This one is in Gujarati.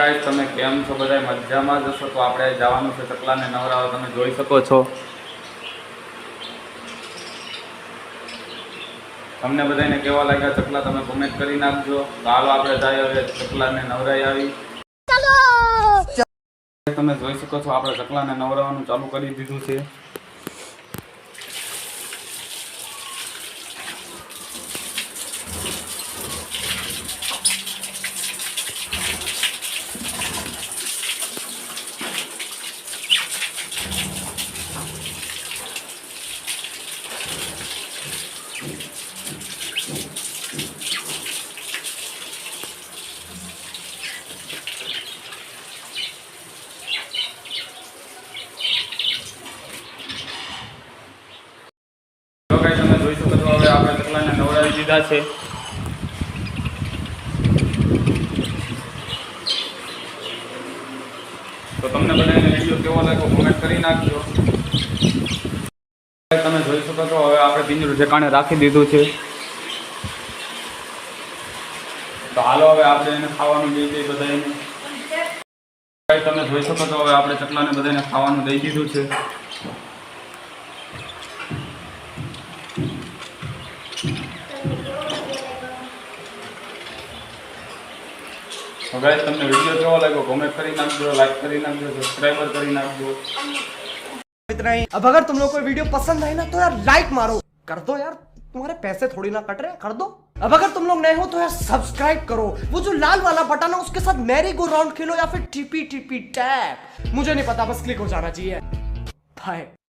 ગાઈસ તમે કેમ છો? બધા મજામાં જશો? તો આપણે જવાનું છે ચકલાને નવરાવા. તમે જોઈ શકો છો. તમને બધાને કેવા લાગ્યા ચકલા તમે કોમેન્ટ કરી નાખજો. તો હાલો આપણે જઈએ હવે ચકલાને નવરાઈ આવી. તમે જોઈ શકો છો આપણે ચકલાને નવરાવાનું ચાલુ કરી દીધું છે. તમે જોઈ શકો છો હવે આપણે ચકલાને નવડાવી દીધા છે. તો તમને બધાને વિડીયો કેવો લાગ્યો કોમેન્ટ કરી નાખજો. તમે જોઈ શકો છો હવે આપણે પિંજરું ઠેકાણે રાખી દીધું છે. તો હાલો હવે આપણે એને ખાવાનું દઈ દઈએ બધાને. તમે જોઈ શકો છો હવે આપણે ચકલાને બધાને ખાવાનું દઈ દીધું છે. तो गाइस તમને વિડિયો કેવો લાગ્યો કમેન્ટ કરી નાખજો, લાઈક કરી નાખજો, સબસ્क्राइबर કરી નાખજો. इतना ही. अब अगर तुम लोग को वीडियो पसंद आए ना तो यार लाइक मारो, कर दो यार, तुम्हारे पैसे थोड़ी ना कट रहे, कर दो. अब अगर तुम लोग नए हो तो यार सब्सक्राइब करो, वो जो लाल वाला बटन है उसके साथ मैरी गो राउंड खेलो या फिर टीपी टीपी टैप, मुझे नहीं पता, बस क्लिक हो जाना चाहिए. बाय.